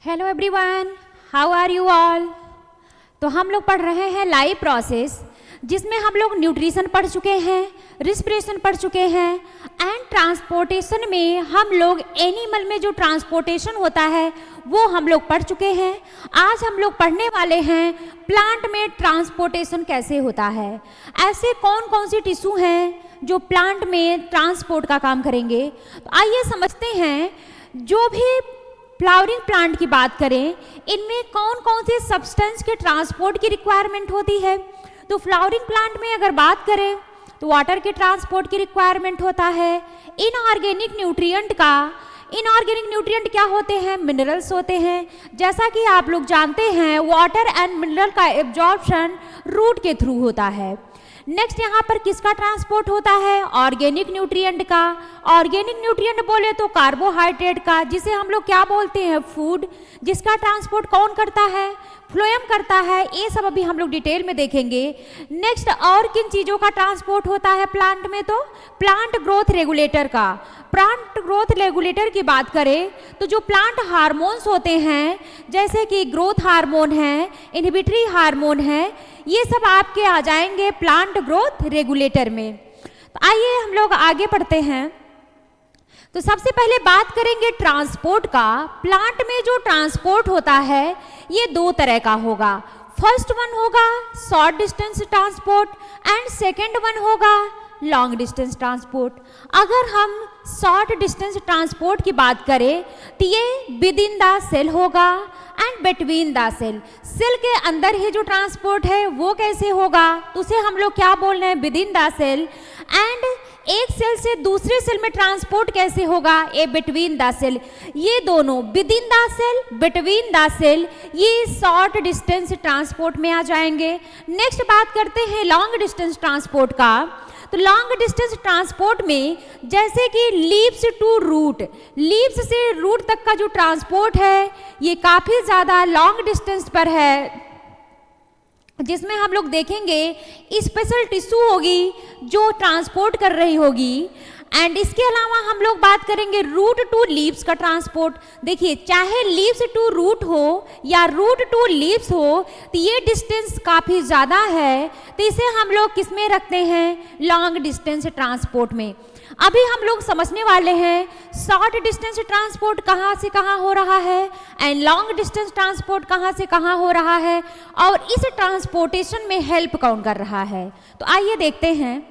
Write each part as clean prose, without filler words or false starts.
Hello everyone, how are you all. तो हम लोग पढ़ रहे हैं लाइव प्रोसेस, जिसमें हम लोग न्यूट्रिशन पढ़ चुके हैं, रिस्पिरेशन पढ़ चुके हैं एंड ट्रांसपोर्टेशन में हम लोग एनिमल में जो ट्रांसपोर्टेशन होता है वो हम लोग पढ़ चुके हैं। आज हम लोग पढ़ने वाले हैं प्लांट में ट्रांसपोर्टेशन कैसे होता है। ऐसे कौन कौन सी टिश्यू हैं जो प्लांट में ट्रांसपोर्ट का काम करेंगे। तो आइए समझते हैं, जो भी फ्लावरिंग प्लांट की बात करें, इनमें कौन कौन से सब्सटेंस के ट्रांसपोर्ट की रिक्वायरमेंट होती है। तो फ्लावरिंग प्लांट में अगर बात करें तो वाटर के ट्रांसपोर्ट की रिक्वायरमेंट होता है। इनऑर्गेनिक न्यूट्रिएंट का, इनऑर्गेनिक न्यूट्रिएंट क्या होते हैं, मिनरल्स होते हैं। जैसा कि आप लोग जानते हैं, वाटर एंड मिनरल का एब्जॉर्प्शन रूट के थ्रू होता है। नेक्स्ट यहाँ पर किसका ट्रांसपोर्ट होता है, ऑर्गेनिक न्यूट्रिएंट का। ऑर्गेनिक न्यूट्रिएंट बोले तो कार्बोहाइड्रेट का, जिसे हम लोग क्या बोलते हैं, फूड। जिसका ट्रांसपोर्ट कौन करता है, फ्लोएम करता है। ये सब अभी हम लोग डिटेल में देखेंगे। नेक्स्ट और किन चीज़ों का ट्रांसपोर्ट होता है प्लांट में, तो प्लांट ग्रोथ रेगुलेटर का। प्लांट ग्रोथ रेगुलेटर की बात करें तो जो प्लांट हार्मोन्स होते हैं, जैसे कि ग्रोथ हार्मोन है, इनहिबिटरी हार्मोन है, ये सब आपके आ जाएंगे प्लांट ग्रोथ रेगुलेटर में। तो आइए हम लोग आगे बढ़ते हैं। तो सबसे पहले बात करेंगे ट्रांसपोर्ट का। प्लांट में जो ट्रांसपोर्ट होता है ये दो तरह का होगा। फर्स्ट वन होगा short distance transport and second one होगा लॉन्ग डिस्टेंस ट्रांसपोर्ट। अगर हम शॉर्ट डिस्टेंस ट्रांसपोर्ट की बात करें तो ये विद इन द सेल होगा and between the cell. Cell के अंदर ही जो ट्रांसपोर्ट है वो कैसे होगा, तो उसे हम लोग क्या बोल रहे हैं, within the cell. And एक सेल से दूसरे सेल में ट्रांसपोर्ट कैसे होगा, ए बिटवीन द सेल। ये दोनों within the cell, between the cell, ये शॉर्ट डिस्टेंस ट्रांसपोर्ट में आ जाएंगे। नेक्स्ट बात करते हैं लॉन्ग डिस्टेंस ट्रांसपोर्ट का। तो लॉन्ग डिस्टेंस ट्रांसपोर्ट में जैसे कि लीव्स टू रूट, लीव्स से रूट तक का जो ट्रांसपोर्ट है ये काफ़ी ज़्यादा लॉन्ग डिस्टेंस पर है, जिसमें हम लोग देखेंगे स्पेशल टिश्यू होगी जो ट्रांसपोर्ट कर रही होगी। एंड इसके अलावा हम लोग बात करेंगे रूट टू लीव्स का ट्रांसपोर्ट। देखिए, चाहे लीव्स टू रूट हो या रूट टू लीव्स हो, तो ये डिस्टेंस काफ़ी ज़्यादा है, तो इसे हम लोग किस में रखते हैं, लॉन्ग डिस्टेंस ट्रांसपोर्ट में। अभी हम लोग समझने वाले हैं शॉर्ट डिस्टेंस ट्रांसपोर्ट कहाँ से कहाँ हो रहा है एंड लॉन्ग डिस्टेंस ट्रांसपोर्ट कहाँ से कहाँ हो रहा है, और इस ट्रांसपोर्टेशन में हेल्प कौन कर रहा है। तो आइए देखते हैं।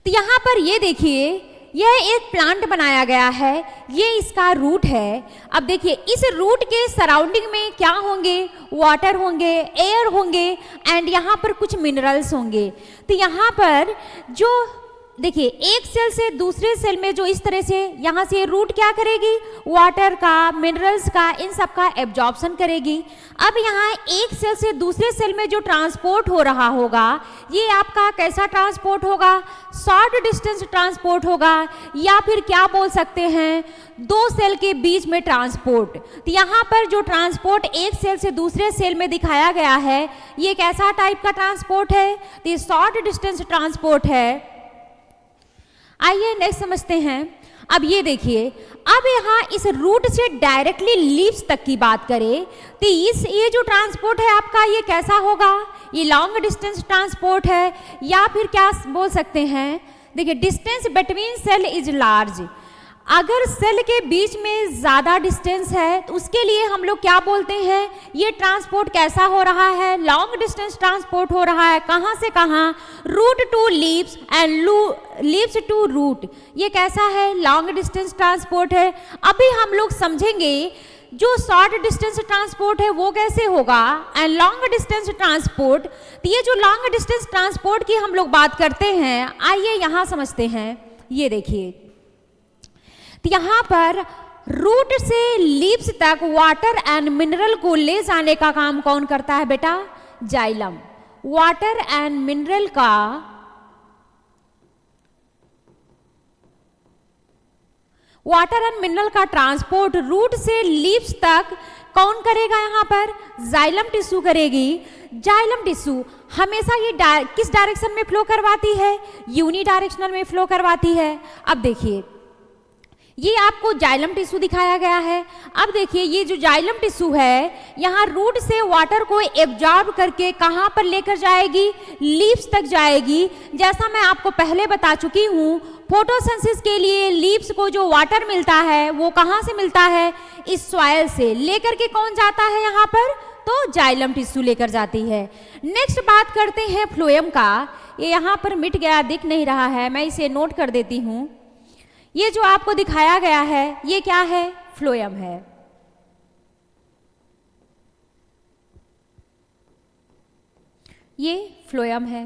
तो यहाँ पर ये देखिए, यह एक प्लांट बनाया गया है, ये इसका रूट है। अब देखिए, इस रूट के सराउंडिंग में क्या होंगे, वाटर होंगे, एयर होंगे एंड यहाँ पर कुछ मिनरल्स होंगे। तो यहाँ पर जो देखिए, एक सेल से दूसरे सेल में जो इस तरह से यहाँ से रूट क्या करेगी, वाटर का, मिनरल्स का, इन सब का एब्जॉर्प्शन करेगी। अब यहाँ एक सेल से दूसरे सेल में जो ट्रांसपोर्ट हो रहा होगा, ये आपका कैसा ट्रांसपोर्ट होगा, शॉर्ट डिस्टेंस ट्रांसपोर्ट होगा, या फिर क्या बोल सकते हैं, दो सेल के बीच में ट्रांसपोर्ट। तो यहाँ पर जो ट्रांसपोर्ट एक सेल से दूसरे सेल में दिखाया गया है, ये कैसा टाइप का ट्रांसपोर्ट है, तो ये शॉर्ट डिस्टेंस ट्रांसपोर्ट है। आइए नेक्स्ट समझते हैं। अब ये देखिए, अब यहाँ इस रूट से डायरेक्टली लीव्स तक की बात करें तो ये जो ट्रांसपोर्ट है आपका, ये कैसा होगा, ये लॉन्ग डिस्टेंस ट्रांसपोर्ट है, या फिर क्या बोल सकते हैं, देखिए distance between cell is large. अगर सेल के बीच में ज़्यादा डिस्टेंस है तो उसके लिए हम लोग क्या बोलते हैं, ये ट्रांसपोर्ट कैसा हो रहा है, लॉन्ग डिस्टेंस ट्रांसपोर्ट हो रहा है। कहाँ से कहाँ, root to leaves and leaves to root, ये कैसा है, लॉन्ग डिस्टेंस ट्रांसपोर्ट है। अभी हम लोग समझेंगे जो शॉर्ट डिस्टेंस ट्रांसपोर्ट है वो कैसे होगा एंड लॉन्ग डिस्टेंस ट्रांसपोर्ट। तो ये जो लॉन्ग डिस्टेंस ट्रांसपोर्ट की हम लोग बात करते हैं, आइए यहाँ समझते हैं। ये देखिए, यहाँ पर रूट से लीव्स तक वाटर एंड मिनरल को ले जाने का काम कौन करता है बेटा, जाइलम। वाटर एंड मिनरल का ट्रांसपोर्ट रूट से लीव्स तक कौन करेगा, यहाँ पर जाइलम टिश्यू करेगी। जाइलम टिश्यू हमेशा ये किस डायरेक्शन में फ्लो करवाती है, यूनी डायरेक्शनल में फ्लो करवाती है। अब देखिए, ये आपको जाइलम टिश्यू दिखाया गया है। अब देखिए ये जो जाइलम टिश्यू है यहाँ रूट से वाटर को एब्जॉर्ब करके कहाँ पर लेकर जाएगी, लीव्स तक जाएगी। जैसा मैं आपको पहले बता चुकी हूँ, फोटोसिंथेसिस के लिए लीव्स को जो वाटर मिलता है वो कहाँ से मिलता है, इस सॉइल से। लेकर के कौन जाता है यहाँ पर, तो जाइलम टिश्यू लेकर जाती है। नेक्स्ट बात करते हैं फ्लोएम का। ये यहाँ पर मिट गया, दिख नहीं रहा है, मैं इसे नोट कर देती हूँ। ये जो आपको दिखाया गया है ये क्या है, फ्लोएम है। ये फ्लोएम है,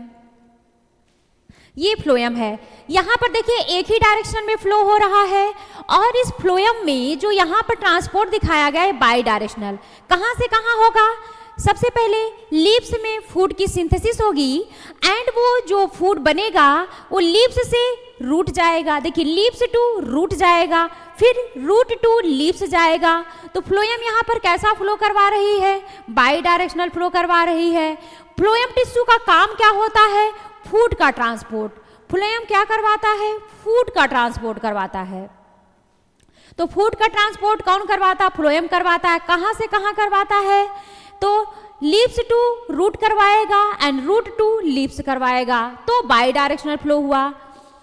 ये फ्लोएम है। यहाँ पर देखिए एक ही डायरेक्शन में फ्लो हो रहा है और इस फ्लोएम में जो यहाँ पर ट्रांसपोर्ट दिखाया गया है बाई डायरेक्शनल। कहाँ से कहाँ होगा, सबसे पहले लीव्स में फूड की सिंथेसिस होगी एंड वो जो फूड बनेगा वो लीव्स से रूट जाएगा। देखिए लीव्स टू रूट जाएगा, फिर रूट टू लीव्स जाएगा। तो फ्लोएम यहाँ पर कैसा फ्लो करवा रही है, बाई डायरेक्शनल फ्लो करवा रही है। फ्लोएम टिश्यू का काम क्या होता है, फूड का ट्रांसपोर्ट। फ्लोएम क्या करवाता है, फूड का ट्रांसपोर्ट करवाता है। तो फूड का ट्रांसपोर्ट कौन करवाता, फ्लोएम करवाता है। कहाँ से कहाँ करवाता है, तो लीव्स टू रूट करवाएगा एंड रूट टू लीव्स करवाएगा, तो बाई डायरेक्शनल फ्लो हुआ।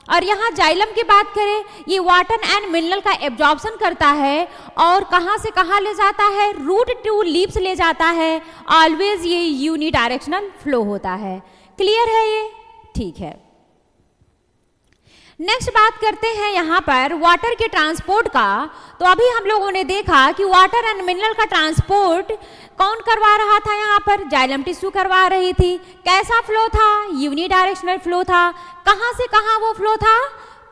और यहाँ जाइलम की बात करें, ये वाटर एंड मिनरल का एब्जॉर्प्शन करता है और कहाँ से कहाँ ले जाता है, रूट टू लीव्स ले जाता है। ऑलवेज ये यूनि डायरेक्शनल फ्लो होता है। क्लियर है ये, ठीक है। नेक्स्ट बात करते हैं यहाँ पर वाटर के ट्रांसपोर्ट का। तो अभी हम लोगों ने देखा कि वाटर एंड मिनरल का ट्रांसपोर्ट कौन करवा रहा था, यहाँ पर जाइलम टिश्यू करवा रही थी। कैसा फ्लो था, यूनि डायरेक्शनल फ्लो था। कहाँ से कहाँ वो फ्लो था,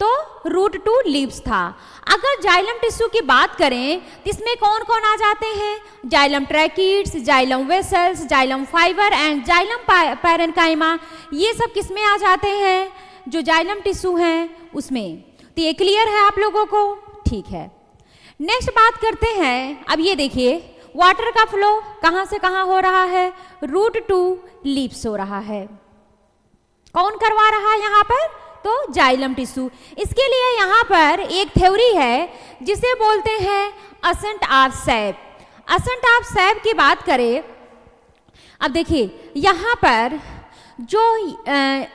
तो रूट टू लीव्स था। अगर जाइलम टिश्यू की बात करें तो इसमें कौन कौन आ जाते हैं, xylem tracheids, xylem vessels, xylem fibre and xylem parenchyma. ये सब किसमें आ जाते हैं, जो जाइलम टिश्यू हैं उसमें। तो ये क्लियर है आप लोगों को, ठीक है। नेक्स्ट बात करते हैं, अब ये देखिए वाटर का फ्लो कहाँ से कहाँ हो रहा है, रूट टू लीव्स हो रहा है। कौन करवा रहा है यहाँ पर, तो जाइलम टिश्यू। इसके लिए यहाँ पर एक थ्योरी है जिसे बोलते हैं ascent of sap. Ascent of sap की बात करें, अब देखिए यहाँ पर जो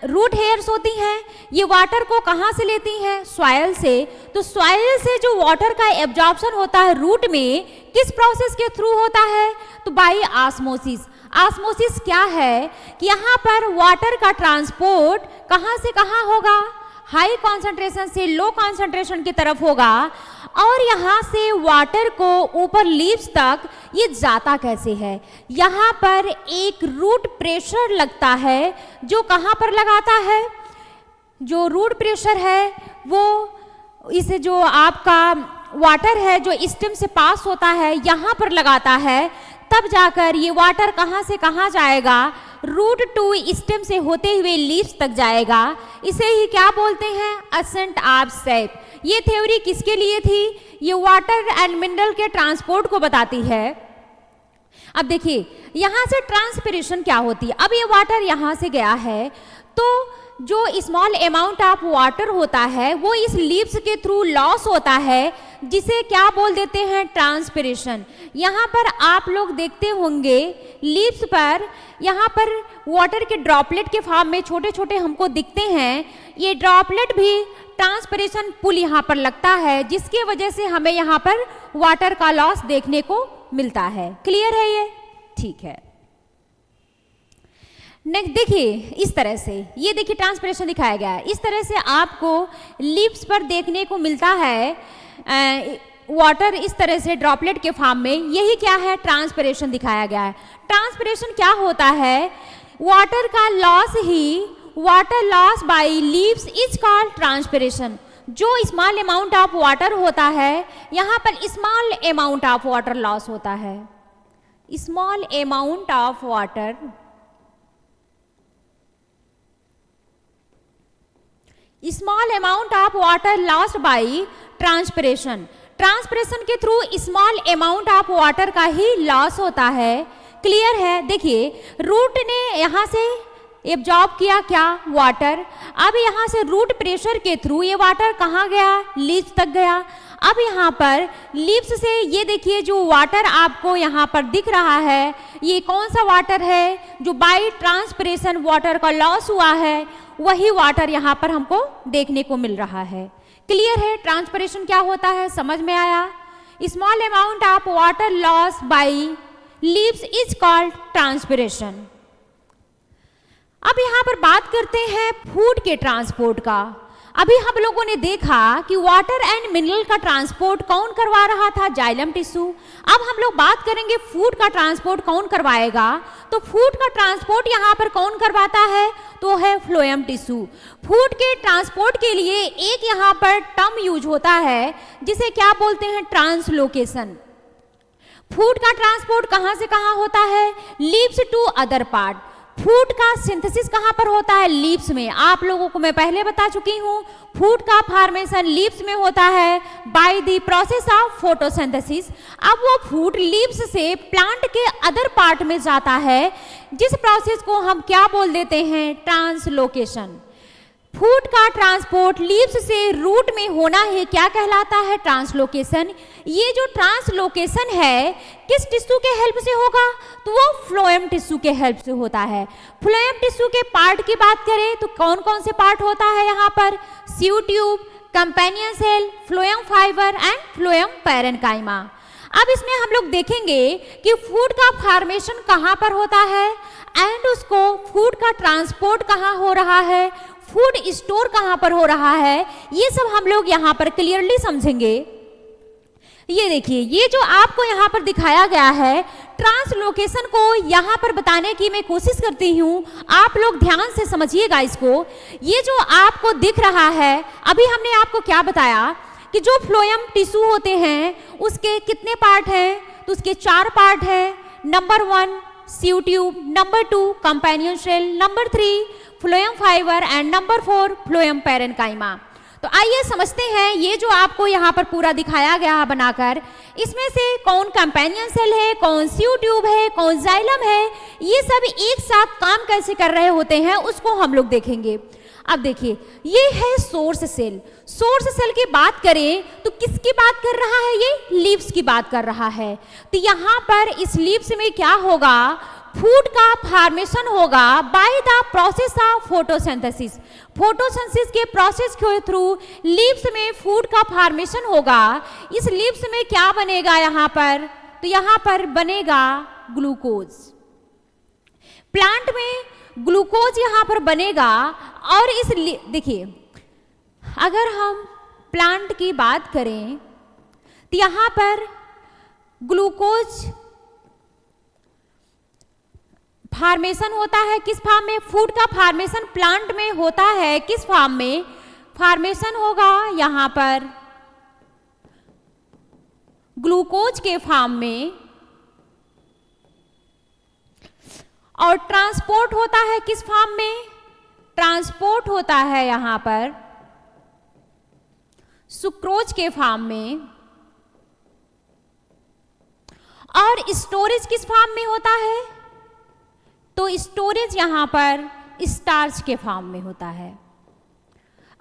रूट हेयर्स होती हैं ये वाटर को कहाँ से लेती हैं, सॉइल से। तो सॉइल से जो वाटर का एब्जॉर्प्शन होता है रूट में, किस प्रोसेस के थ्रू होता है, तो बाई ऑस्मोसिस। ऑस्मोसिस क्या है कि यहाँ पर वाटर का ट्रांसपोर्ट कहाँ से कहाँ होगा, हाई कॉन्सेंट्रेशन से लो कॉन्सेंट्रेशन की तरफ होगा। और यहाँ से वाटर को ऊपर लीव्स तक ये जाता कैसे है, यहाँ पर एक रूट प्रेशर लगता है। जो कहाँ पर लगाता है, जो रूट प्रेशर है वो इसे जो आपका वाटर है जो स्टेम से पास होता है यहाँ पर लगाता है। तब जाकर ये वाटर कहाँ से कहाँ जाएगा, रूट टू स्टेम से होते हुए लीव्स तक जाएगा। इसे ही क्या बोलते हैं, असेंट ऑफ सैप। ये थ्योरी किसके लिए थी, ये वाटर एंड मिनरल के ट्रांसपोर्ट को बताती है। अब देखिए यहाँ से ट्रांसपिरेशन क्या होती है। अब ये वाटर यहाँ से गया है तो जो स्मॉल अमाउंट ऑफ वाटर होता है वो इस लीव्स के थ्रू लॉस होता है, जिसे क्या बोल देते हैं, ट्रांसपिरेशन। यहाँ पर आप लोग देखते होंगे लीव्स पर यहाँ पर वाटर के ड्रॉपलेट के फॉर्म में छोटे छोटे हमको दिखते हैं। ये ड्रॉपलेट भी ट्रांसपिरेशन पुल यहाँ पर लगता है, जिसकी वजह से हमें यहाँ पर वाटर का लॉस देखने को मिलता है। क्लियर है ये, ठीक है। नेक्स्ट देखिए इस तरह से, ये देखिए ट्रांसपिरेशन दिखाया गया है। इस तरह से आपको लीव्स पर देखने को मिलता है वाटर इस तरह से ड्रॉपलेट के फॉर्म में। यही क्या है, ट्रांसपिरेशन दिखाया गया है। ट्रांसपिरेशन क्या होता है, वाटर का लॉस ही, water loss by leaves is called transpiration. जो स्मॉल अमाउंट ऑफ वाटर होता है, यहाँ पर small amount of water loss होता है। Small amount of water, small amount of water lost by transpiration. Transpiration के through small amount of water का ही लॉस होता है। क्लियर है। देखिए रूट ने यहाँ से एब्जॉर्ब किया क्या, वाटर। अब यहाँ से रूट प्रेशर के थ्रू ये वाटर कहाँ गया, लीव्स तक गया। अब यहाँ पर लीव्स से ये देखिए जो वाटर आपको यहाँ पर दिख रहा है, ये कौन सा वाटर है जो बाय ट्रांसपिरेशन वाटर का लॉस हुआ है, वही वाटर यहाँ पर हमको देखने को मिल रहा है। क्लियर है ट्रांसपिरेशन क्या होता है, समझ में आया? Small amount of water loss by leaves is called transpiration. अब यहाँ पर बात करते हैं फूड के ट्रांसपोर्ट का। अभी हम लोगों ने देखा कि वाटर एंड मिनरल का ट्रांसपोर्ट कौन करवा रहा था, जाइलम टिश्यू। अब हम लोग बात करेंगे फूड का ट्रांसपोर्ट कौन करवाएगा। तो फूड का ट्रांसपोर्ट यहाँ पर कौन करवाता है, तो है फ्लोएम टिश्यू। फूड के ट्रांसपोर्ट के लिए एक यहाँ पर टर्म यूज होता है जिसे क्या बोलते हैं, ट्रांसलोकेशन। फूड का ट्रांसपोर्ट कहाँ से कहाँ होता है, leaves to other part. Food का सिंथेसिस कहाँ पर होता है, लीव्स में। आप लोगों को मैं पहले बता चुकी हूँ, फूड का फॉर्मेशन लीव्स में होता है by the process of photosynthesis. अब वो फूड लीव्स से प्लांट के अदर पार्ट में जाता है, जिस प्रोसेस को हम क्या बोल देते हैं, ट्रांसलोकेशन। फूड का ट्रांसपोर्ट लीव्स से रूट में होना ही क्या कहलाता है, ट्रांसलोकेशन। ये जो ट्रांसलोकेशन है किस टिश्यू के हेल्प से होगा, तो वो फ्लोएम टिश्यू के हेल्प से होता है। फ्लोएम टिश्यू के पार्ट की बात करें तो कौन कौन से पार्ट होता है यहाँ पर, sieve tube, companion cell, phloem fibre and phloem parenchyma. अब इसमें हम लोग देखेंगे कि फूड का फॉर्मेशन कहाँ पर होता है एंड उसको फूड का ट्रांसपोर्ट कहाँ हो रहा है, फूड स्टोर कहाँ पर हो रहा है, ये सब हम लोग यहाँ पर क्लियरली समझेंगे। ये देखिए, ये जो आपको यहाँ पर दिखाया गया है, ट्रांसलोकेशन को यहाँ पर बताने की मैं कोशिश करती हूँ, आप लोग ध्यान से समझिएगा इसको। ये जो आपको दिख रहा है, अभी हमने आपको क्या बताया कि जो फ्लोएम टिश्यू होते हैं उसके कितने पार्ट हैं, तो उसके 4 पार्ट हैं। Number 1 sieve tube, number 2 companion cell, number 3 phloem fibre and number 4 phloem parenchyma. तो आइए समझते हैं, ये जो आपको यहाँ पर पूरा दिखाया गया है बनाकर, इसमें से कौन कंपेनियन सेल है, कौन सीयू ट्यूब है, कौन जाइलम है, ये सब एक साथ काम कैसे कर रहे होते हैं उसको हम लोग देखेंगे। अब देखिए, ये है सोर्स सेल। सोर्स सेल की बात करें तो किसकी बात कर रहा है, ये लीव्स की बात कर रहा है। तो यहाँ पर इस लीव्स में क्या होगा, फूड का फॉर्मेशन होगा by the process of photosynthesis. Photosynthesis के प्रोसेस के थ्रू लीव्स में फूड का फॉर्मेशन होगा। इस लीव्स में क्या बनेगा यहाँ पर, तो यहाँ पर बनेगा ग्लूकोज। प्लांट में ग्लूकोज यहाँ पर बनेगा। और इस देखिए, अगर हम प्लांट की बात करें तो यहाँ पर ग्लूकोज फॉर्मेशन होता है किस फॉर्म में, फूड का फॉर्मेशन प्लांट में होता है किस फॉर्म में, फॉर्मेशन होगा यहाँ पर ग्लूकोज के फॉर्म में। और ट्रांसपोर्ट होता है किस फॉर्म में, ट्रांसपोर्ट होता है यहाँ पर सुक्रोज के फॉर्म में। और स्टोरेज किस फॉर्म में होता है, तो स्टोरेज यहाँ पर स्टार्च के फॉर्म में होता है।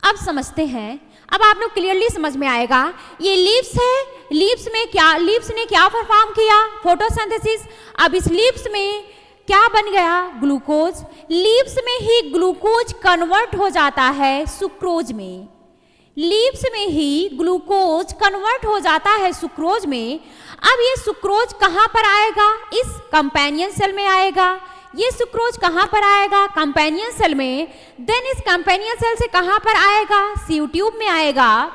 अब समझते हैं, अब आप लोग क्लियरली समझ में आएगा। ये लीव्स है, लीव्स में क्या, लीव्स ने क्या परफॉर्म किया, फोटोसिंथेसिस। अब इस लीव्स में क्या बन गया, ग्लूकोज। लीव्स में ही ग्लूकोज कन्वर्ट हो जाता है सुक्रोज में। लीव्स में ही ग्लूकोज कन्वर्ट हो जाता है सुक्रोज में। अब ये सुक्रोज कहाँ पर आएगा, इस कंपेनियन सेल में आएगा। ये सुक्रोज कहाँ पर आएगा, कंपेनियन सेल में। देन इस कंपेनियन सेल से कहाँ पर आएगा, सीयू ट्यूब में आएगा।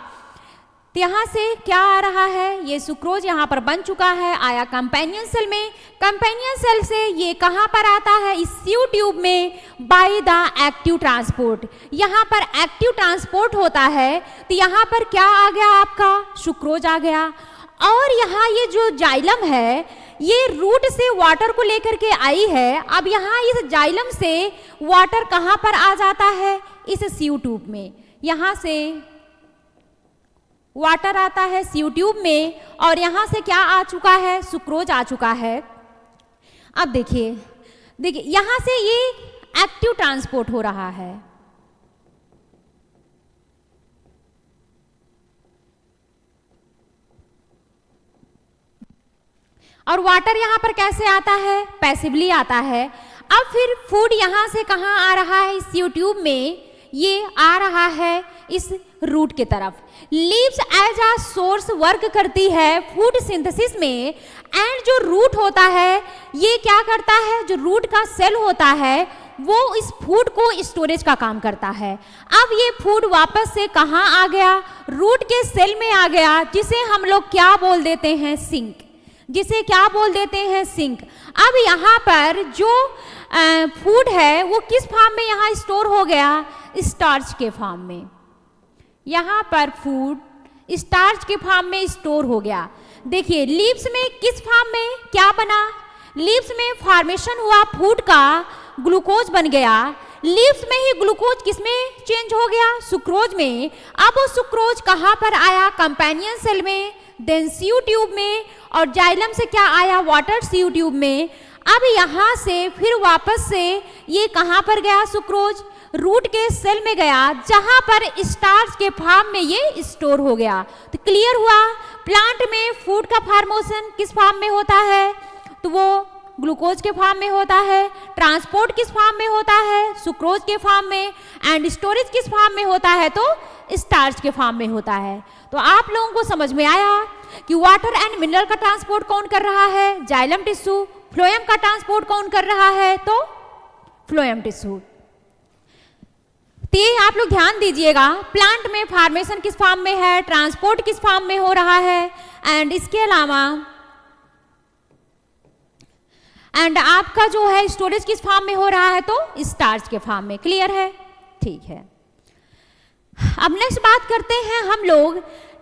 तो यहाँ से क्या आ रहा है, ये सुक्रोज यहाँ पर बन चुका है, आया कंपेनियन सेल में। कंपेनियन सेल से ये कहाँ पर आता है, इस सीयू ट्यूब में बाय द एक्टिव ट्रांसपोर्ट। यहाँ पर एक्टिव ट्रांसपोर्ट होता है। तो यहाँ पर क्या आ गया आपका, सुक्रोज आ गया। और यहाँ ये जो जाइलम है, ये रूट से वाटर को लेकर के आई है। अब यहाँ इस जाइलम से वाटर कहाँ पर आ जाता है, इस सीयू ट्यूब में। यहाँ से वाटर आता है सीयू ट्यूब में और यहाँ से क्या आ चुका है, सुक्रोज आ चुका है। अब देखिए, देखिए यहाँ से ये एक्टिव ट्रांसपोर्ट हो रहा है। और वाटर यहाँ पर कैसे आता है, पैसिवली आता है। अब फिर फूड यहाँ से कहाँ आ रहा है, इस ट्यूब में ये आ रहा है इस रूट के तरफ। Leaves as a source work करती है फूड सिंथेसिस में, एंड जो रूट होता है ये क्या करता है, जो रूट का सेल होता है वो इस फूड को स्टोरेज का काम करता है। अब ये फूड वापस से कहाँ आ गया, रूट के सेल में आ गया, जिसे हम लोग क्या बोल देते हैं, सिंक, जिसे क्या बोल देते हैं, सिंक। अब यहाँ पर जो फूड है वो किस फॉर्म में यहाँ स्टोर हो गया, स्टार्च के फॉर्म में। यहाँ पर फूड स्टार्च के फॉर्म में स्टोर हो गया। देखिए लीव्स में किस फॉर्म में क्या बना, लीव्स में फॉर्मेशन हुआ फूड का, ग्लूकोज बन गया। लीव्स में ही ग्लूकोज किसमें चेंज हो गया, सुक्रोज में। अब वो सुक्रोज कहाँ पर आया, कंपेनियन सेल में, देन सीयू ट्यूब में, और जाइलम से क्या आया, वाटर सीयू ट्यूब में। अब यहाँ से फिर वापस से ये कहाँ पर गया, सुक्रोज रूट के सेल में गया, जहां पर स्टार्च के फॉर्म में ये स्टोर हो गया। तो क्लियर हुआ, प्लांट में फूड का फॉर्मेशन किस फॉर्म में होता है, तो वो ग्लूकोज के फॉर्म में होता है। ट्रांसपोर्ट किस फॉर्म में होता है, सुक्रोज के फॉर्म में। एंड स्टोरेज किस फॉर्म में होता है, तो स्टार्च के फॉर्म में होता है। तो आप लोगों को समझ में आया कि वाटर एंड मिनरल का ट्रांसपोर्ट कौन कर रहा है, जाइलम टिश्यू। फ्लोएम का ट्रांसपोर्ट कौन कर रहा है, तो फ्लोएम टिश्यू। तो ये आप लोग ध्यान दीजिएगा, प्लांट में फॉर्मेशन किस फॉर्म में है, ट्रांसपोर्ट किस फॉर्म में हो रहा है, एंड इसके अलावा एंड आपका जो है स्टोरेज किस फॉर्म में हो रहा है, तो स्टार्च के फॉर्म में। क्लियर है, ठीक है। अब नेक्स्ट बात करते हैं हम लोग,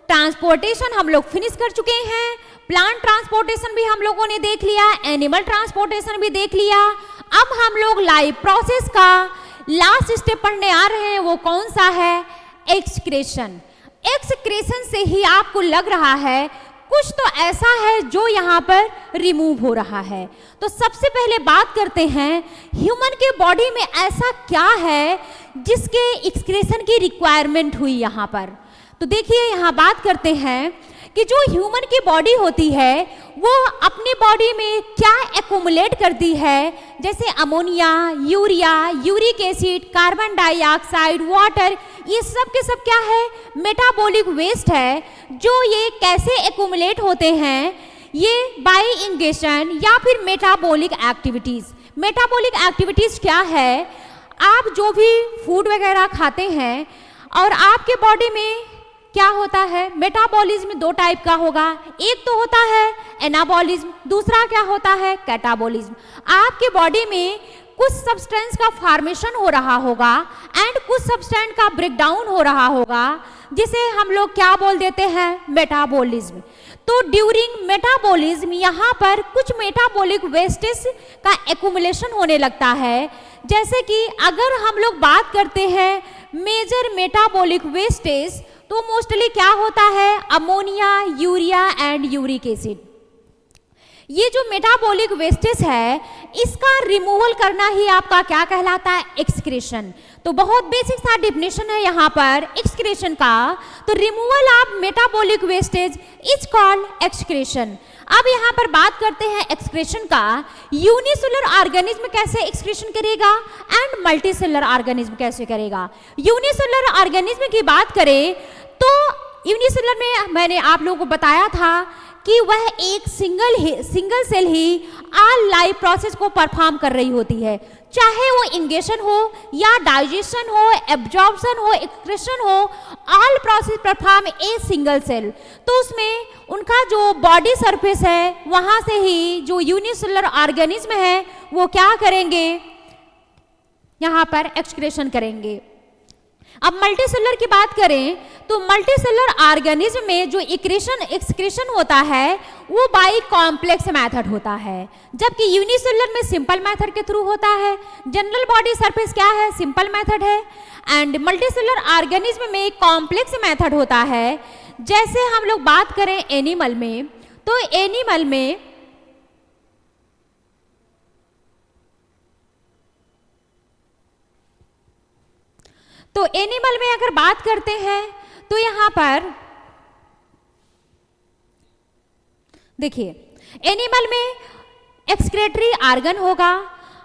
ट्रांसपोर्टेशन हम लोग फिनिश कर चुके हैं। प्लांट ट्रांसपोर्टेशन भी हम लोगों ने देख लिया, एनिमल ट्रांसपोर्टेशन भी देख लिया। अब हम लोग लाइफ प्रोसेस का लास्ट स्टेप पढ़ने आ रहे हैं, वो कौन सा है, एक्सक्रेशन। एक्सक्रेशन से ही आपको लग रहा है कुछ तो ऐसा है जो यहाँ पर रिमूव हो रहा है। तो सबसे पहले बात करते हैं ह्यूमन के बॉडी में ऐसा क्या है जिसके एक्सक्रेशन की रिक्वायरमेंट हुई यहाँ पर। तो देखिए यहाँ बात करते हैं कि जो ह्यूमन की बॉडी होती है वो अपनी बॉडी में क्या एक्युमुलेट करती है, जैसे ammonia, urea, uric acid, carbon dioxide, water, ये सब के सब क्या है, मेटाबॉलिक वेस्ट है। जो ये कैसे एक्युमुलेट होते हैं, ये बाय इंगेशन या फिर मेटाबॉलिक एक्टिविटीज़। मेटाबॉलिक एक्टिविटीज़ क्या है, आप जो भी फूड वगैरह खाते हैं और आपके बॉडी में क्या होता है, मेटाबॉलिज्म दो टाइप का होगा। एक तो होता है एनाबॉलिज्म, दूसरा क्या होता है, कैटाबॉलिज्म। आपके बॉडी में कुछ सब्सटेंस का फॉर्मेशन हो रहा होगा एंड कुछ सब्सटेंस का ब्रेकडाउन हो रहा होगा, जिसे हम लोग क्या बोल देते हैं, मेटाबॉलिज्म। तो ड्यूरिंग मेटाबॉलिज्म यहाँ पर कुछ मेटाबॉलिक वेस्टेज का एक्युमुलेशन होने लगता है। जैसे कि अगर हम लोग बात करते हैं मेजर मेटाबॉलिक वेस्टेज, तो मोस्टली क्या होता है, ammonia, urea and uric acid. ये जो मेटाबॉलिक वेस्टेज है इसका रिमूवल करना ही आपका क्या कहलाता है, एक्सक्रेशन। तो बहुत बेसिक सा डेफिनेशन है यहाँ पर एक्सक्रेशन का। तो removal of metabolic wastage is called excretion. अब यहाँ पर बात करते हैं एक्सक्रेशन का, यूनिसेलुलर ऑर्गेनिज्म कैसे एक्सक्रेशन करेगा एंड मल्टीसेलुलर ऑर्गेनिज्म कैसे करेगा। यूनिसेलुलर ऑर्गेनिज्म की बात करें तो यूनिसेलुलर में मैंने आप लोगों को बताया था कि वह एक सिंगल सेल ही ऑल लाइफ प्रोसेस को परफॉर्म कर रही होती है, चाहे वो इंगेशन हो या डाइजेशन हो, एब्जॉर्प्शन हो, एक्सक्रेशन हो, all process perform a single cell. तो उसमें उनका जो बॉडी सरफेस है वहाँ से ही जो यूनिसेलुलर ऑर्गेनिज्म है वो क्या करेंगे, यहाँ पर एक्सक्रेशन करेंगे। अब मल्टीसेलुलर की बात करें तो मल्टीसेलुलर ऑर्गेनिज्म में जो एक्सक्रेशन होता है वो बाय कॉम्प्लेक्स मेथड होता है, जबकि यूनिसेलुलर में सिंपल मेथड के थ्रू होता है। जनरल बॉडी सरफेस क्या है, सिंपल मेथड है, एंड मल्टीसेलुलर ऑर्गेनिज्म में कॉम्प्लेक्स मेथड होता है। जैसे हम लोग बात करें एनिमल में, तो एनिमल में अगर बात करते हैं तो यहाँ पर देखिए, एनिमल में एक्सक्रेटरी आर्गन होगा।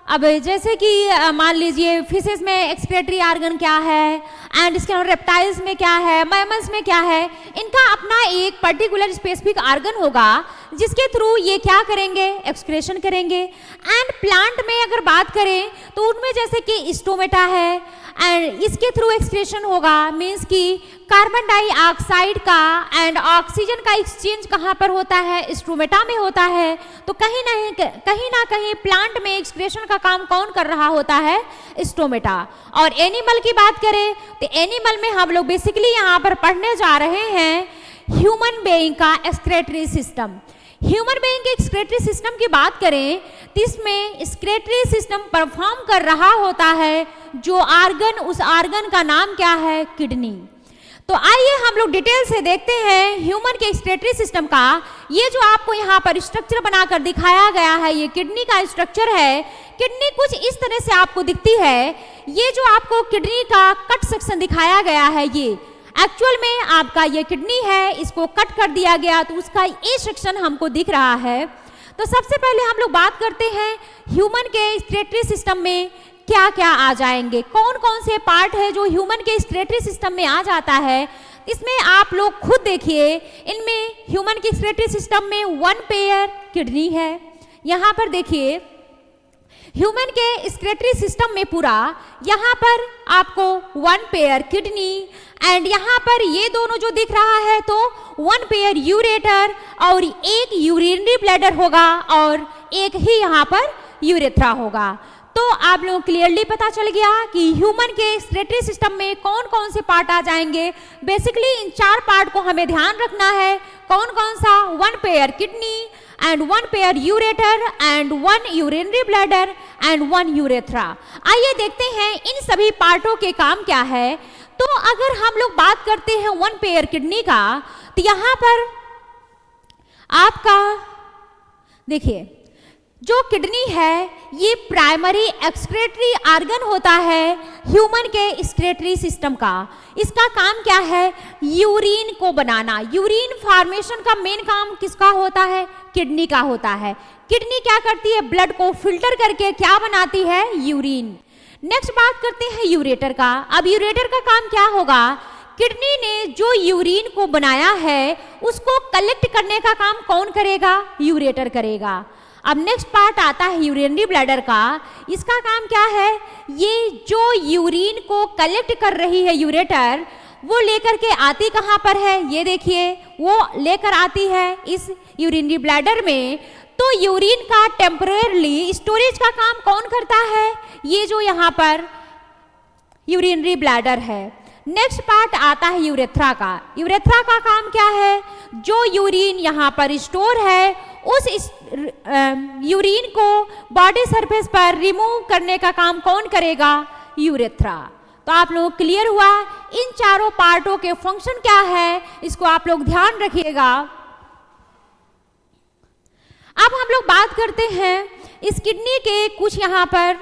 अब जैसे कि मान लीजिए फिशेस में एक्सक्रेटरी आर्गन क्या है, एंड इसके अलावा रेप्टाइल्स में क्या है, मैमल्स में क्या है, इनका अपना एक पर्टिकुलर स्पेसिफिक आर्गन होगा जिसके थ्रू ये क्या करेंगे, एक्सक्रेशन करेंगे। एंड प्लांट में अगर बात करें तो उनमें जैसे कि स्टोमेटा है, एंड इसके थ्रू एक्सक्रेशन होगा, मीन्स कि कार्बन डाइऑक्साइड का एंड ऑक्सीजन का एक्सचेंज कहाँ पर होता है, स्टोमेटा में होता है। तो कहीं ना कहीं प्लांट में एक्सक्रेशन का काम कौन कर रहा होता है, स्टोमेटा। और एनिमल की बात करें तो एनिमल में हम लोग बेसिकली यहाँ पर पढ़ने जा रहे हैं ह्यूमन बीइंग का एक्सक्रेटरी सिस्टम। ह्यूमन बीइंग के एक्सक्रेटरी सिस्टम की बात करें तो इसमें एक्सक्रेटरी सिस्टम परफॉर्म कर रहा होता है जो आर्गन, उस आर्गन का नाम क्या है, किडनी। तो आइए हम लोग डिटेल से देखते हैं ह्यूमन के एक्सक्रेटरी सिस्टम का। ये जो आपको यहाँ पर स्ट्रक्चर बनाकर दिखाया गया है, ये किडनी का स्ट्रक्चर है। किडनी कुछ इस तरह से आपको दिखती है। ये जो आपको किडनी का कट सेक्शन दिखाया गया है, ये एक्चुअल में आपका ये किडनी है, इसको कट कर दिया गया तो उसका ये सेक्शन हमको दिख रहा है। तो सबसे पहले हम लोग बात करते हैं ह्यूमन के एक्सक्रेटरी सिस्टम में क्या क्या आ जाएंगे, कौन कौन से पार्ट है जो ह्यूमन के एक्सक्रेटरी सिस्टम में आ जाता है। इसमें आप लोग खुद देखिए, इनमें ह्यूमन के एक्सक्रेटरी सिस्टम में 1 पेयर किडनी है। यहाँ पर देखिए ह्यूमन के एक्सक्रेटरी सिस्टम में पूरा यहाँ पर आपको 1 पेयर किडनी, एंड यहाँ पर ये दोनों जो दिख रहा है तो 1 पेयर यूरेटर और एक यूरिनरी ब्लैडर होगा और एक ही यहाँ पर यूरेथ्रा होगा। तो आप लोगों को क्लियरली पता चल गया कि ह्यूमन के एक्सक्रेटरी सिस्टम में कौन कौन से पार्ट आ जाएंगे। बेसिकली इन 4 पार्ट को हमें ध्यान रखना है। कौन कौन सा, 1 pair kidney and 1 pair ureter and 1 urinary bladder and 1 urethra. आइए देखते हैं इन सभी पार्टों के काम क्या है। तो अगर हम लोग बात करते हैं 1 पेयर किडनी का, तो यहाँ पर आपका देखिए जो किडनी है ये प्राइमरी एक्सक्रेटरी आर्गन होता है ह्यूमन के एक्सक्रेटरी सिस्टम का। इसका काम क्या है, यूरिन को बनाना। यूरिन फॉर्मेशन का मेन काम किसका होता है, किडनी का होता है। किडनी क्या करती है, ब्लड को फिल्टर करके क्या बनाती है, यूरिन। नेक्स्ट बात करते हैं यूरेटर का। अब यूरेटर का काम क्या होगा, किडनी ने जो यूरिन को बनाया है उसको कलेक्ट करने का काम कौन करेगा, यूरेटर करेगा। अब नेक्स्ट पार्ट आता है यूरिनरी ब्लैडर का। इसका काम क्या है, ये जो यूरिन को कलेक्ट कर रही है यूरेटर, वो लेकर के आती कहाँ पर है, ये देखिए वो लेकर आती है इस यूरिनरी ब्लैडर में। तो यूरिन का टेम्परेरली स्टोरेज का काम कौन करता है, ये जो यहाँ पर यूरिनरी ब्लैडर है। नेक्स्ट पार्ट आता है यूरेथ्रा का। यूरेथ्रा का काम क्या है, जो यूरिन यहाँ पर स्टोर है उस यूरिन को बॉडी सरफेस पर रिमूव करने का काम कौन करेगा, यूरेथ्रा। तो आप लोग क्लियर हुआ इन 4 पार्टों के फंक्शन क्या है, इसको आप लोग ध्यान रखिएगा। अब हम लोग बात करते हैं इस किडनी के कुछ यहाँ पर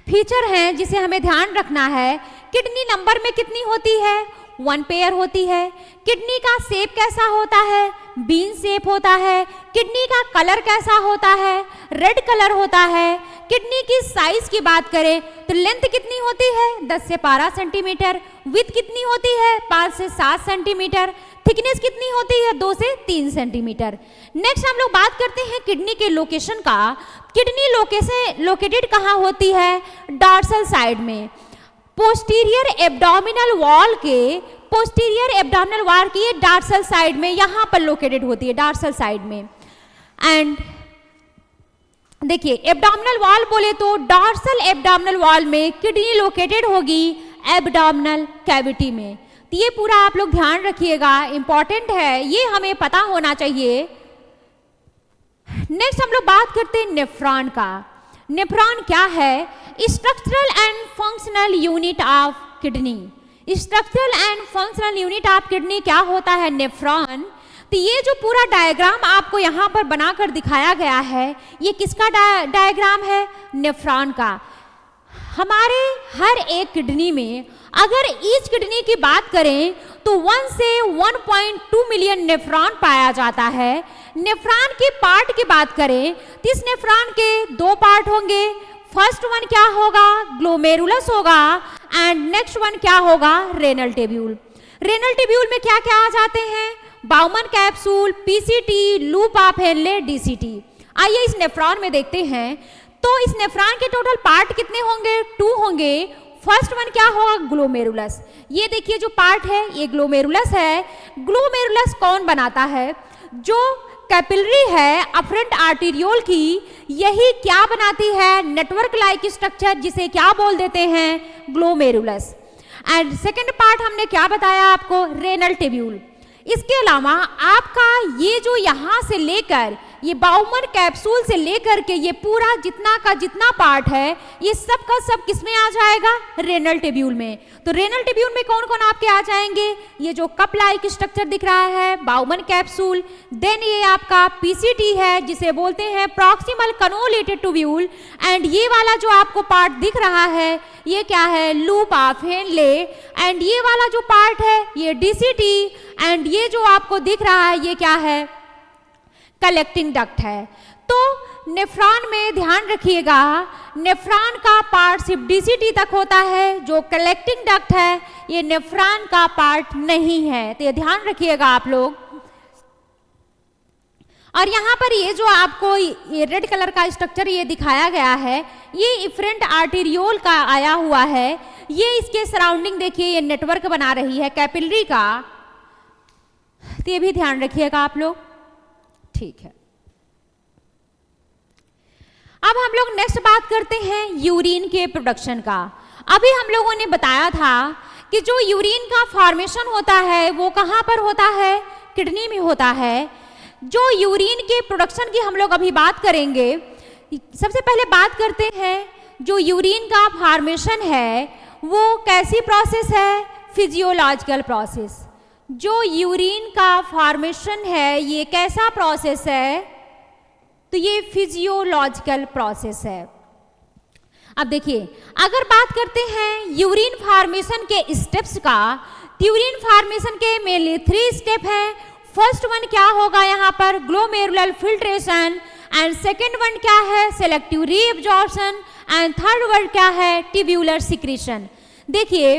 फीचर हैं जिसे हमें ध्यान रखना है। किडनी नंबर में कितनी होती है, 1 पेयर होती है। किडनी का शेप कैसा होता है, बीन शेप होता है। किडनी का कलर कैसा होता है, रेड कलर होता है। किडनी की साइज की बात करें तो लेंथ कितनी होती है, 10 से 12 सेंटीमीटर। विड्थ कितनी होती है, 5 से 7 सेंटीमीटर। थिकनेस कितनी होती है, 2 से 3 सेंटीमीटर। नेक्स्ट हम लोग बात करते हैं किडनी के लोकेशन का। किडनी लोकेटेड कहाँ होती है, डॉर्सल साइड में। पोस्टीरियर एब्डोमिनल वॉल की डॉर्सल साइड में यहाँ पर लोकेटेड होती है, डॉर्सल साइड में। एंड देखिए एब्डोमिनल वॉल बोले तो डॉर्सल एब्डोमिनल वॉल में किडनी लोकेटेड होगी एब्डोमिनल कैविटी में। तो ये पूरा आप लोग ध्यान रखिएगा, इंपॉर्टेंट है, ये हमें पता होना चाहिए। नेक्स्ट हम लोग बात करते हैं नेफ्रॉन का। नेफ्रॉन क्या है, structural and functional unit of kidney. Structural and functional unit of kidney क्या होता है, नेफ्रॉन। तो ये जो पूरा डायग्राम आपको यहाँ पर बनाकर दिखाया गया है, ये किसका डायग्राम है, नेफ्रॉन का। हमारे हर एक किडनी में अगर ईच किडनी की बात करें तो 1 से 1.2 मिलियन नेफ्रॉन पाया जाता है। नेफ्रॉन के पार्ट की बात करें तो इस नेफ्रॉन के दो पार्ट होंगे। फर्स्ट वन क्या होगा, ग्लोमेरुलस होगा, एंड नेक्स्ट वन क्या होगा, रेनल ट्यूब्यूल। रेनल ट्यूब्यूल में क्या क्या आ जाते हैं, Bowman capsule, PCT, loop of Henley, DCT. आइए इस नेफ्रॉन में देखते हैं। तो इस नेफ्रॉन के टोटल पार्ट कितने होंगे, 2 होंगे। फर्स्ट वन क्या होगा, ग्लोमेरुलस। ये देखिए जो पार्ट है ये ग्लोमेरुलस है। ग्लोमेरुलस कौन बनाता है, जो कैपिलरी है अफरेंट आर्टेरियोल की, यही क्या बनाती है, नेटवर्क लाइक स्ट्रक्चर, जिसे क्या बोल देते हैं, ग्लोमेरुलस। एंड सेकेंड पार्ट हमने क्या बताया आपको, रेनल ट्यूब्यूल। इसके अलावा आपका ये जो यहाँ से लेकर ये बाउमन कैप्सूल से लेकर के ये पूरा जितना का जितना पार्ट है ये सब का सब किसमें आ जाएगा, रेनल ट्यूब्यूल में। तो रेनल ट्यूब्यूल में कौन कौन आपके आ जाएंगे, ये जो कप लाइक स्ट्रक्चर दिख रहा है बाउमन कैप्सूल, देन ये आपका पीसीटी है जिसे बोलते हैं प्रॉक्सिमल कनोलेटेड ट्यूब्यूल, एंड ये वाला जो आपको पार्ट दिख रहा है ये क्या है, लूप ऑफ हेनले, एंड ये वाला जो पार्ट है ये डीसीटी, एंड ये जो आपको दिख रहा है ये क्या है, कलेक्टिंग डक्ट है। तो नेफ्रॉन में ध्यान रखिएगा, नेफ्रॉन का पार्ट सिर्फ डीसीटी तक होता है, जो कलेक्टिंग डक्ट है ये नेफ्रॉन का पार्ट नहीं है। तो ये ध्यान रखिएगा आप लोग। और यहाँ पर ये जो आपको ये रेड कलर का स्ट्रक्चर ये दिखाया गया है ये इफरेंट आर्टेरियोल का आया हुआ है। ये इसके सराउंडिंग देखिए ये नेटवर्क बना रही है कैपिलरी का, तो ये भी ध्यान रखिएगा आप लोग, ठीक है। अब हम लोग नेक्स्ट बात करते हैं यूरिन के प्रोडक्शन का। अभी हम लोगों ने बताया था कि जो यूरिन का फॉर्मेशन होता है वो कहाँ पर होता है, किडनी में होता है। जो यूरिन के प्रोडक्शन की हम लोग अभी बात करेंगे, सबसे पहले बात करते हैं जो यूरिन का फॉर्मेशन है वो कैसी प्रोसेस है, फिजियोलॉजिकल प्रोसेस। जो यूरिन का फॉर्मेशन है ये कैसा प्रोसेस है, तो ये फिजियोलॉजिकल प्रोसेस है। अब देखिए अगर बात करते हैं यूरिन फॉर्मेशन के स्टेप्स का, यूरिन फॉर्मेशन के मेनली 3 स्टेप हैं। फर्स्ट वन क्या होगा यहाँ पर, glomerular filtration, and second one क्या है, selective reabsorption, and third one क्या है, ट्यूब्यूलर सिक्रीशन। देखिए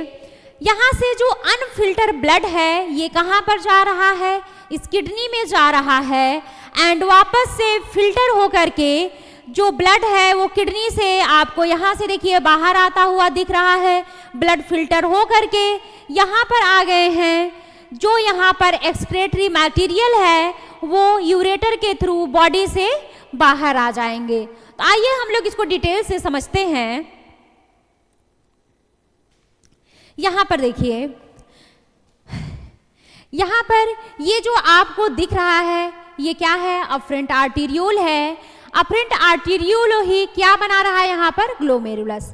यहाँ से जो अनफिल्टर ब्लड है ये कहाँ पर जा रहा है, इस किडनी में जा रहा है, एंड वापस से फिल्टर होकर के जो ब्लड है वो किडनी से आपको यहाँ से देखिए बाहर आता हुआ दिख रहा है। ब्लड फिल्टर हो करके यहाँ पर आ गए हैं। जो यहाँ पर एक्सक्रेटरी मटेरियल है वो यूरेटर के थ्रू बॉडी से बाहर आ जाएंगे। तो आइए हम लोग इसको डिटेल से समझते हैं। यहाँ पर देखिए, यहाँ पर ये जो आपको दिख रहा है ये क्या है, अफरेंट आर्टेरियोल है। अफरेंट आर्टेरियोल ही क्या बना रहा है यहाँ पर, ग्लोमेरुलस।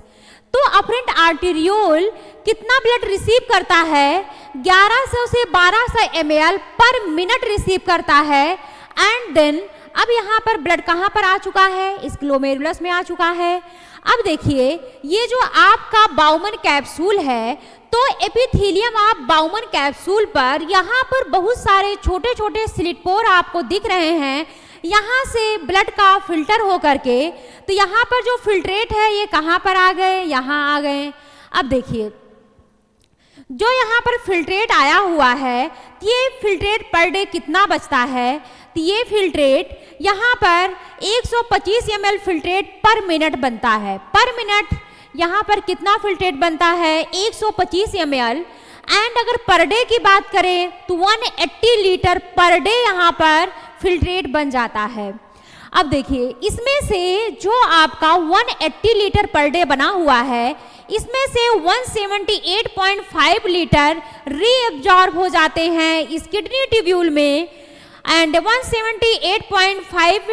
तो अफरेंट आर्टेरियोल कितना ब्लड रिसीव करता है, 1100 से 1200 ml पर मिनट रिसीव करता है। एंड देन अब यहाँ पर ब्लड कहाँ पर आ चुका है, इस ग्लोमेरुलस में आ चुका है। अब देखिए ये जो आपका बाउमन कैप्सूल है, तो एपिथेलियम ऑफ बाउमन कैप्सूल पर यहाँ पर बहुत सारे छोटे छोटे स्लिट पोर आपको दिख रहे हैं। यहाँ से ब्लड का फिल्टर हो करके तो यहाँ पर जो फिल्ट्रेट है ये कहाँ पर आ गए, यहाँ आ गए। अब देखिए जो यहाँ पर फिल्ट्रेट आया हुआ है, ये फिल्ट्रेट पर डे कितना बचता है, तो ये फिल्ट्रेट यहाँ पर 125 ml फिल्ट्रेट पर मिनट बनता है। पर मिनट यहाँ पर कितना फिल्ट्रेट बनता है, 125 ml। एंड अगर पर डे की बात करें तो 180 लीटर पर डे यहाँ पर फिल्ट्रेट बन जाता है। अब देखिए इसमें से जो आपका 180 लीटर पर डे बना हुआ है, इसमें से 178.5 लीटर रीअब्जॉर्ब हो जाते हैं इस किडनी ट्यूब्यूल में, एंड 178.5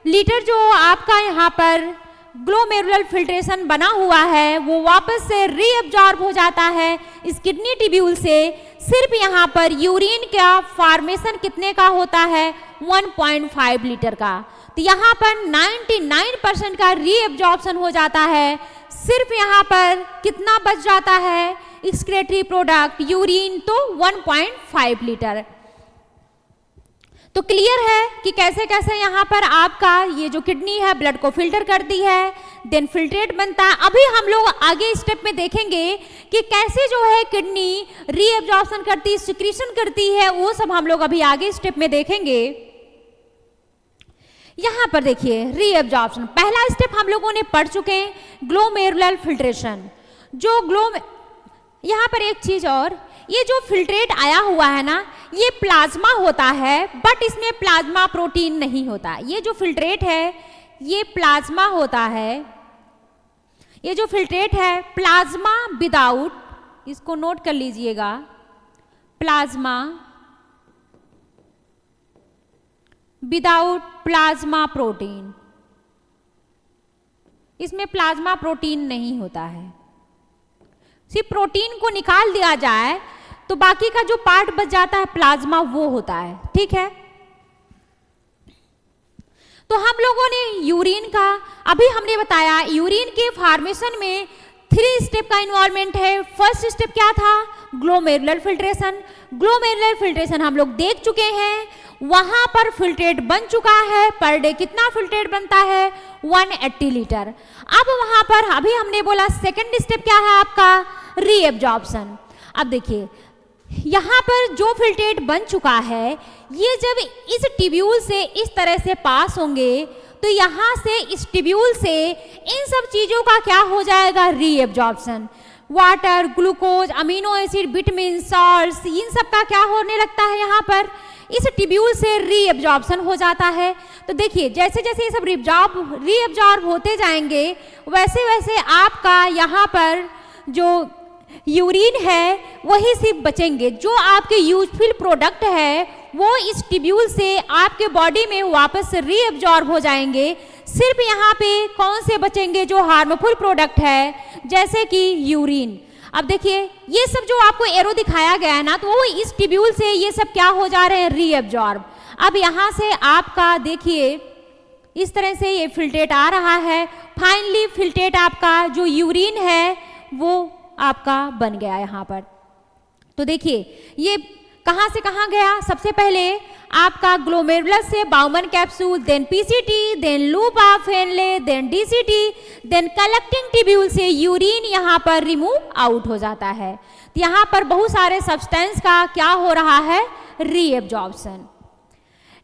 लीटर जो आपका यहाँ पर ग्लोमेरुलर फिल्ट्रेशन बना हुआ है वो वापस से रीअब्जॉर्ब हो जाता है इस किडनी ट्यूब्यूल से। सिर्फ यहाँ पर यूरिन का फॉर्मेशन कितने का होता है, 1.5 लीटर का। तो यहाँ पर 99% का रीअब्जॉर्प्शन हो जाता है। सिर्फ यहाँ पर कितना बच जाता है, एक्सक्रेटरी प्रोडक्ट यूरिन, तो 1.5 लीटर। तो क्लियर है कि कैसे कैसे यहाँ पर आपका ये जो किडनी है ब्लड को फिल्टर करती है, देन फिल्ट्रेट बनता है। अभी हम लोग आगे स्टेप में देखेंगे कि कैसे जो है किडनी रीएब्जॉर्प्शन करती, सिक्रीशन करती है, वो सब हम लोग अभी आगे स्टेप में देखेंगे। यहाँ पर देखिए रीएब्जॉर्प्शन, पहला स्टेप हम लोगों ने पढ़ चुके हैं, ग्लोमेरुलर फिल्ट्रेशन। जो यहाँ पर एक चीज और, ये जो फिल्ट्रेट आया हुआ है ना, ये प्लाज्मा होता है, बट इसमें प्लाज्मा प्रोटीन नहीं होता। ये जो फिल्ट्रेट है ये प्लाज्मा होता है, ये जो फिल्ट्रेट है प्लाज्मा विदाउट, इसको नोट कर लीजिएगा, प्लाज्मा विदाउट प्लाज्मा प्रोटीन, इसमें प्लाज्मा प्रोटीन नहीं होता है। सिर्फ प्रोटीन को निकाल दिया जाए तो बाकी का जो पार्ट बच जाता है प्लाज्मा, वो होता है। ठीक है, तो हम लोगों ने यूरिन का, अभी हमने बताया यूरिन के फॉर्मेशन में 3 स्टेप का इन्वॉल्वमेंट है। फर्स्ट स्टेप क्या था? Glomerular filtration. ग्लोमेरुलर फिल्ट्रेशन हम लोग देख चुके हैं, वहां पर फिल्ट्रेट बन चुका है। पर डे कितना फिल्ट्रेट बनता है? 180 लीटर। अब वहां पर अभी हमने बोला सेकंड स्टेप क्या है आपका? रीएब्जॉर्प्शन। अब देखिए यहाँ पर जो फिल्ट्रेट बन चुका है, ये जब इस ट्यूब्यूल से इस तरह से पास होंगे तो यहाँ से इस ट्यूब्यूल से इन सब चीज़ों का क्या हो जाएगा? Reabsorption. Water, glucose, amino acid, vitamin, salts, इन सब का क्या होने लगता है? यहाँ पर इस ट्यूब्यूल से रीएब्जॉर्प्शन हो जाता है। तो देखिए जैसे जैसे ये सब रीएब्जॉर्ब होते जाएंगे, वैसे वैसे आपका यहाँ पर जो यूरिन है वही सिर्फ बचेंगे। जो आपके यूजफुल प्रोडक्ट है वो इस ट्यूब्यूल से आपके बॉडी में वापस से रीअब्जॉर्ब हो जाएंगे। सिर्फ यहाँ पे कौन से बचेंगे? जो हार्मफुल प्रोडक्ट है, जैसे कि यूरिन। अब देखिए ये सब जो आपको एरो दिखाया गया है ना, तो वो इस ट्यूब्यूल से ये सब क्या हो जा रहे हैं? रीअब्जॉर्ब। अब यहाँ से आपका देखिए इस तरह से ये फिल्ट्रेट आ रहा है। फाइनली फिल्ट्रेट आपका जो यूरिन है वो आपका बन गया यहाँ पर। तो देखिए ये कहाँ से कहाँ गया? सबसे पहले आपका ग्लोमेरुलस से Bowman capsule, then PCT, then loop of Henle, then DCT, then collecting tubule से यूरिन यहाँ पर रिमूव आउट हो जाता है। तो यहाँ पर बहुत सारे सब्सटेंस का क्या हो रहा है? रीएब्जॉर्प्शन।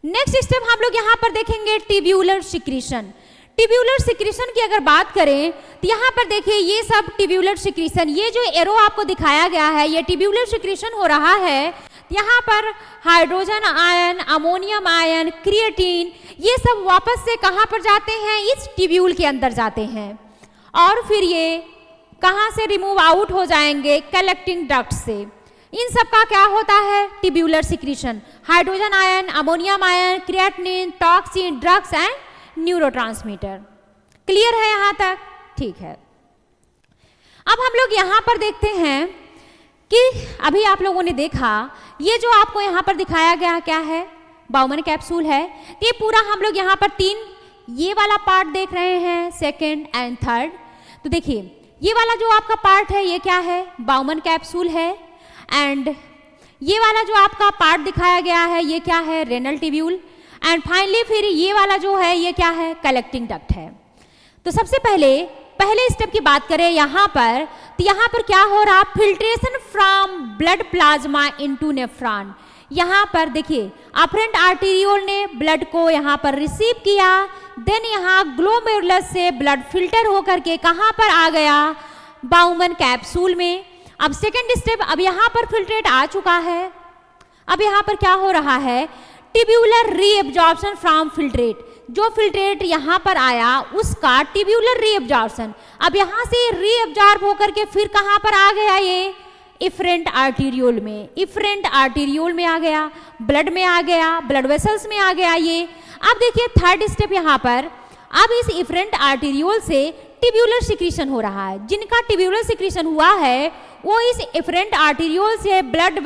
नेक्स्ट स्टेप हम लोग यहाँ पर देखेंगे ट्यूब्यूलर सिक्रीशन। ट्यूब्यूलर सिक्रीशन की अगर बात करें तो यहाँ पर देखिए ये सब ट्यूब्यूलर सिक्रीशन, ये जो एरो आपको दिखाया गया है ये ट्यूब्यूलर सिक्रीशन हो रहा है। यहाँ पर hydrogen ion, ammonium ion, creatine, ये सब वापस से कहाँ पर जाते हैं? इस ट्यूब्यूल के अंदर जाते हैं और फिर ये कहाँ से रिमूव आउट हो जाएंगे? कलेक्टिंग डक्ट से। इन सब का क्या होता है? Tubular secretion. Hydrogen ion, ammonium ion, creatinine, toxin, drugs and neurotransmitter. Clear है यहाँ तक? ठीक है। अब हम लोग यहाँ पर देखते हैं कि अभी आप लोगों ने देखा ये जो आपको यहाँ पर दिखाया गया क्या है? बाउमन कैप्सूल है। ये पूरा हम लोग यहाँ पर 3 ये वाला पार्ट देख रहे हैं, सेकेंड एंड थर्ड। तो देखिए ये वाला जो आपका पार्ट है ये क्या है? बाउमन कैप्सूल है। एंड ये वाला जो आपका पार्ट दिखाया गया है ये क्या है? Renal tubule. एंड फाइनली फिर ये वाला जो है ये क्या है? कलेक्टिंग डक्ट है। तो सबसे पहले स्टेप की बात करें यहाँ पर, तो यहाँ पर क्या हो रहा? Filtration from blood plasma into nephron. यहाँ पर देखिए अफरेंट आर्टेरियोल ने ब्लड को यहाँ पर रिसीव किया, देन यहाँ ग्लोमेरुलस से ब्लड फिल्टर होकर के कहाँ पर आ गया? बाउमन कैप्सूल में। अब सेकेंड स्टेप, अब यहाँ पर फिल्ट्रेट आ चुका है। अब यहाँ पर क्या हो रहा है? Tubular reabsorption from filtrate. जो फिल्ट्रेट यहाँ पर आया उसका ट्यूब्यूलर रीएब्जॉर्प्शन। अब यहाँ से रीएब्जॉर्ब होकर के फिर कहाँ पर आ गया? ये इफरेंट आर्टेरियोल में। इफरेंट आर्टेरियोल में आ गया, ब्लड में आ गया, ब्लड वेसल्स में आ गया ये। अब देखिए थर्ड स्टेप यहाँ पर, अब इस इफरेंट आर्टेरियोल से ट्यूब्यूलर सिक्रीशन हो रहा है। जिनका ट्यूब्यूलर सिक्रीशन हुआ है वो इस इफरेंट आर्टेरियोल से ब्लड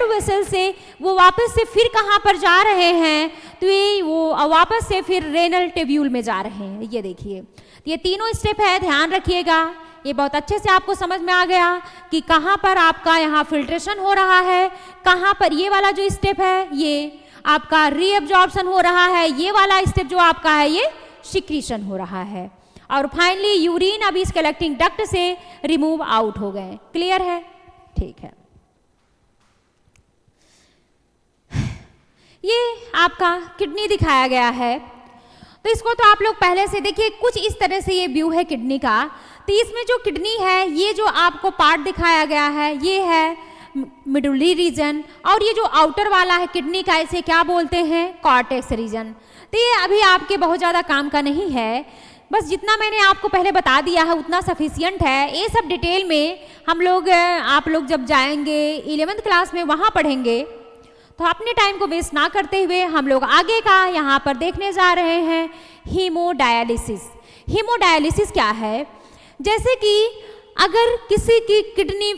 वेसल से वो वापस से फिर कहाँ पर जा रहे हैं? तो ये वो वापस से फिर रेनल ट्यूब्यूल में जा रहे हैं। ये देखिए ये तीनों स्टेप है, ध्यान रखिएगा। ये बहुत अच्छे से आपको समझ में आ गया कि कहाँ पर आपका यहाँ फिल्ट्रेशन हो रहा है, कहाँ पर ये वाला जो स्टेप है ये आपका रीअब्जॉर्प्शन हो रहा है, ये वाला स्टेप जो आपका है ये सिक्रीशन हो रहा है, और फाइनली यूरिन अभी इस कलेक्टिंग डक्ट से रिमूव आउट हो गए। क्लियर है? ठीक है। ये आपका किडनी दिखाया गया है, तो इसको तो आप लोग पहले से देखिए, कुछ इस तरह से ये व्यू है किडनी का। तो इसमें जो किडनी है, ये जो आपको पार्ट दिखाया गया है ये है मिडुलरी रीजन, और ये जो आउटर वाला है किडनी का इसे क्या बोलते हैं? Cortex region. तो ये अभी आपके बहुत ज़्यादा काम का नहीं है, बस जितना मैंने आपको पहले बता दिया है उतना सफिशियंट है। ये सब डिटेल में हम लोग आप लोग जब जाएंगे 11th क्लास में वहाँ पढ़ेंगे, तो अपने टाइम को वेस्ट ना करते हुए हम लोग आगे का यहाँ पर देखने जा रहे हैं हीमोडायलिसिस। हीमोडायलिसिस क्या है? जैसे कि अगर किसी की किडनी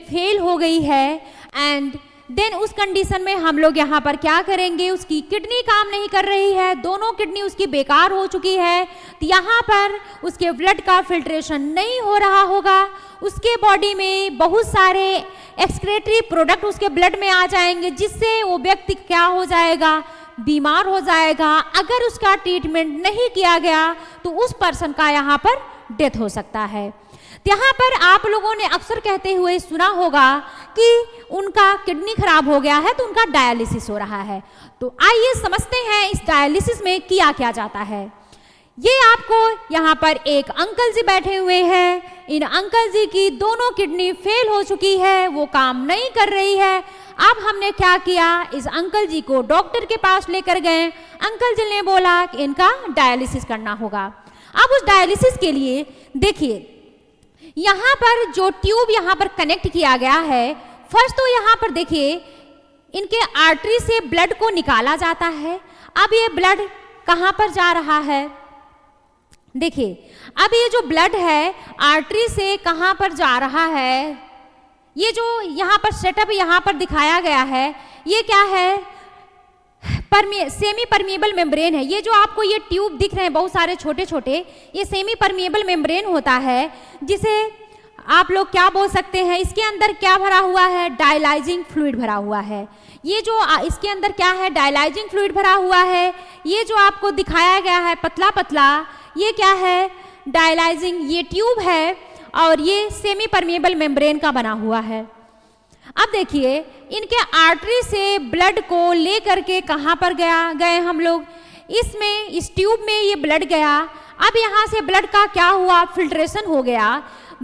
फेल हो गई है एंड देन उस कंडीशन में हम लोग यहाँ पर क्या करेंगे, उसकी किडनी काम नहीं कर रही है, दोनों किडनी उसकी बेकार हो चुकी है, तो यहाँ पर उसके ब्लड का फिल्ट्रेशन नहीं हो रहा होगा, उसके बॉडी में बहुत सारे एक्सक्रेटरी प्रोडक्ट उसके ब्लड में आ जाएंगे, जिससे वो व्यक्ति क्या हो जाएगा? बीमार हो जाएगा। अगर उसका ट्रीटमेंट नहीं किया गया तो उस पर्सन का यहाँ पर डेथ हो सकता है। यहाँ पर आप लोगों ने अक्सर कहते हुए सुना होगा कि उनका किडनी खराब हो गया है तो उनका डायलिसिस हो रहा है। तो आइए समझते हैं इस डायलिसिस में किया क्या जाता है। ये आपको यहाँ पर एक अंकल जी बैठे हुए हैं, इन अंकल जी की दोनों किडनी फेल हो चुकी है, वो काम नहीं कर रही है। अब हमने क्या किया, इस अंकल जी को डॉक्टर के पास लेकर गए। अंकल जी ने बोला कि इनका डायलिसिस करना होगा। अब उस डायलिसिस के लिए देखिए यहाँ पर जो ट्यूब यहाँ पर कनेक्ट किया गया है, फर्स्ट तो यहाँ पर देखिए इनके आर्टरी से ब्लड को निकाला जाता है। अब ये ब्लड कहाँ पर जा रहा है? देखिए अब ये जो ब्लड है आर्टरी से कहाँ पर जा रहा है? ये जो यहाँ पर सेटअप यहाँ पर दिखाया गया है ये क्या है? सेमी परमिएबल मेम्ब्रेन है। ये जो आपको ये ट्यूब दिख रहे हैं बहुत सारे छोटे छोटे, ये सेमी परमिएबल मेम्ब्रेन होता है, जिसे आप लोग क्या बोल सकते हैं? इसके अंदर क्या भरा हुआ है? डायलाइजिंग फ्लूइड भरा हुआ है। ये जो इसके अंदर क्या है? डायलाइजिंग फ्लूइड भरा हुआ है। ये जो आपको दिखाया गया है पतला पतला, ये क्या है? डायलाइजिंग ये ट्यूब है, और ये सेमी परमिएबल मेम्ब्रेन का बना हुआ है। अब देखिए इनके आर्टरी से ब्लड को ले करके कहाँ पर गए हम लोग? इसमें इस ट्यूब में ये ब्लड गया। अब यहाँ से ब्लड का क्या हुआ? फिल्ट्रेशन हो गया।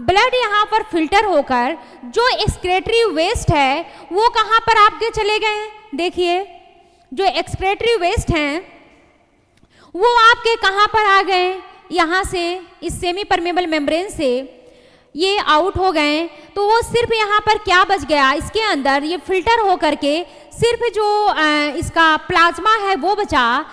ब्लड यहाँ पर फिल्टर होकर जो एक्सक्रेटरी वेस्ट है वो कहाँ पर आपके चले गए? देखिए जो एक्सक्रेटरी वेस्ट हैं वो आपके कहाँ पर आ गए? यहाँ से इस सेमी परमेबल मेम्ब्रेन से ये आउट हो गए। तो वो सिर्फ यहाँ पर क्या बच गया? इसके अंदर ये फिल्टर हो करके सिर्फ जो इसका प्लाज्मा है वो बचा,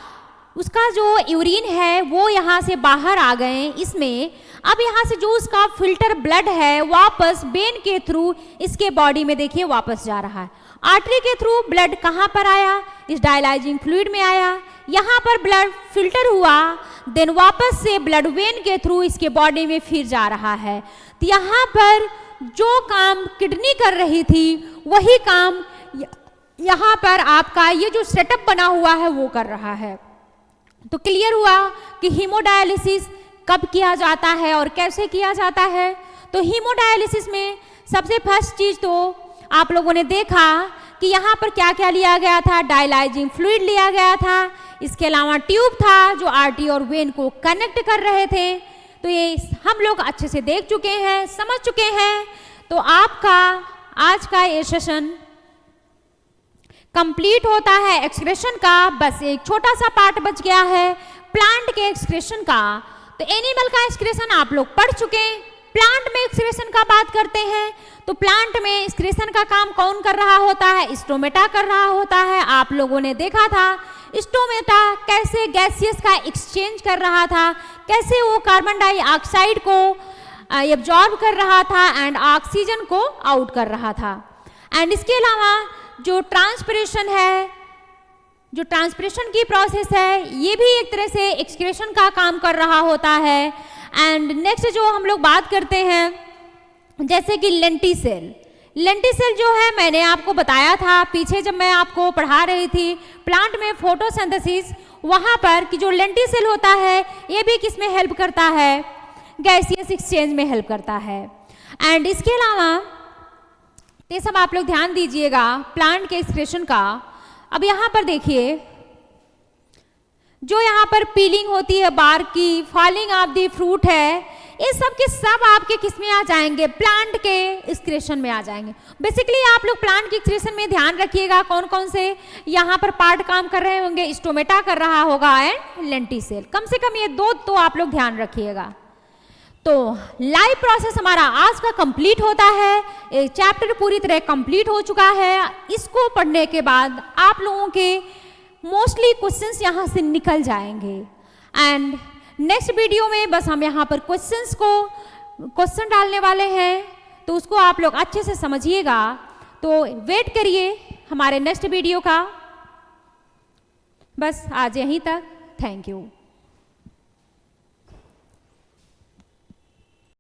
उसका जो यूरिन है वो यहाँ से बाहर आ गए इसमें। अब यहाँ से जो उसका फिल्टर ब्लड है वापस वेन के थ्रू इसके बॉडी में देखिए वापस जा रहा है। आर्टरी के थ्रू ब्लड कहाँ पर आया? इस डायलाइजिंग फ्लूइड में आया। यहाँ पर ब्लड फिल्टर हुआ, देन वापस से ब्लड वेन के थ्रू इसके बॉडी में फिर जा रहा है। तो यहाँ पर जो काम किडनी कर रही थी वही काम यहाँ पर आपका ये जो सेटअप बना हुआ है वो कर रहा है। तो क्लियर हुआ कि हीमोडायलिसिस कब किया जाता है और कैसे किया जाता है। तो हीमोडायलिसिस में सबसे फर्स्ट चीज़ तो आप लोगों ने देखा कि यहाँ पर क्या क्या लिया गया था? डायलाइजिंग फ्लूइड लिया गया था। इसके अलावा ट्यूब था जो आर्टरी और वेन को कनेक्ट कर रहे थे। तो ये हम लोग अच्छे से देख चुके हैं, समझ चुके हैं। तो आपका आज का ये सेशन कंप्लीट होता है एक्सक्रेशन का। बस एक छोटा सा पार्ट बच गया है प्लांट के एक्सक्रेशन का। तो एनिमल का एक्सक्रेशन आप लोग पढ़ चुके हैं। प्लांट में एक्सक्रेशन का बात करते हैं तो प्लांट में एक्सक्रेशन का काम कौन कर रहा होता है? स्टोमेटा कर रहा होता है। आप लोगों ने देखा था स्टोमेटा कैसे गैसियस का एक्सचेंज कर रहा था, कैसे वो कार्बन डाइऑक्साइड को एब्जॉर्ब कर रहा था एंड ऑक्सीजन को आउट कर रहा था। एंड इसके अलावा जो ट्रांसपिरेशन है, जो ट्रांसपिरेशन की प्रोसेस है, ये भी एक तरह से एक्सक्रेशन का काम कर रहा होता है। एंड नेक्स्ट जो हम लोग बात करते हैं जैसे कि लेंटिसेल, लेंटिसेल जो है मैंने आपको बताया था पीछे जब मैं आपको पढ़ा रही थी प्लांट में फोटोसिंथेसिस, वहाँ पर कि जो लेंटिसेल होता है ये भी किस में हेल्प करता है, गैसियस एक्सचेंज में हेल्प करता है। एंड इसके अलावा ये सब आप लोग ध्यान दीजिएगा प्लांट के एक्सक्रीशन का। अब यहाँ पर देखिए जो यहाँ पर पीलिंग होती है बार्क की, फॉलिंग ऑफ दी फ्रूट है, ये सब के सब आपके किस में आ जाएंगे, प्लांट के एक्सक्रीशन में आ जाएंगे। बेसिकली आप लोग प्लांट के एक्सक्रीशन में ध्यान रखिएगा कौन कौन से यहाँ पर पार्ट काम कर रहे होंगे, स्टोमेटा कर रहा होगा एंड लेंटिसेल, कम से कम ये दो तो आप लोग ध्यान रखिएगा। तो लाइव प्रोसेस हमारा आज का कंप्लीट होता है, एक चैप्टर पूरी तरह कंप्लीट हो चुका है। इसको पढ़ने के बाद आप लोगों के मोस्टली क्वेश्चंस यहाँ से निकल जाएंगे एंड नेक्स्ट वीडियो में बस हम यहाँ पर क्वेश्चन डालने वाले हैं, तो उसको आप लोग अच्छे से समझिएगा। तो वेट करिए हमारे नेक्स्ट वीडियो का। बस आज यहीं तक, थैंक यू।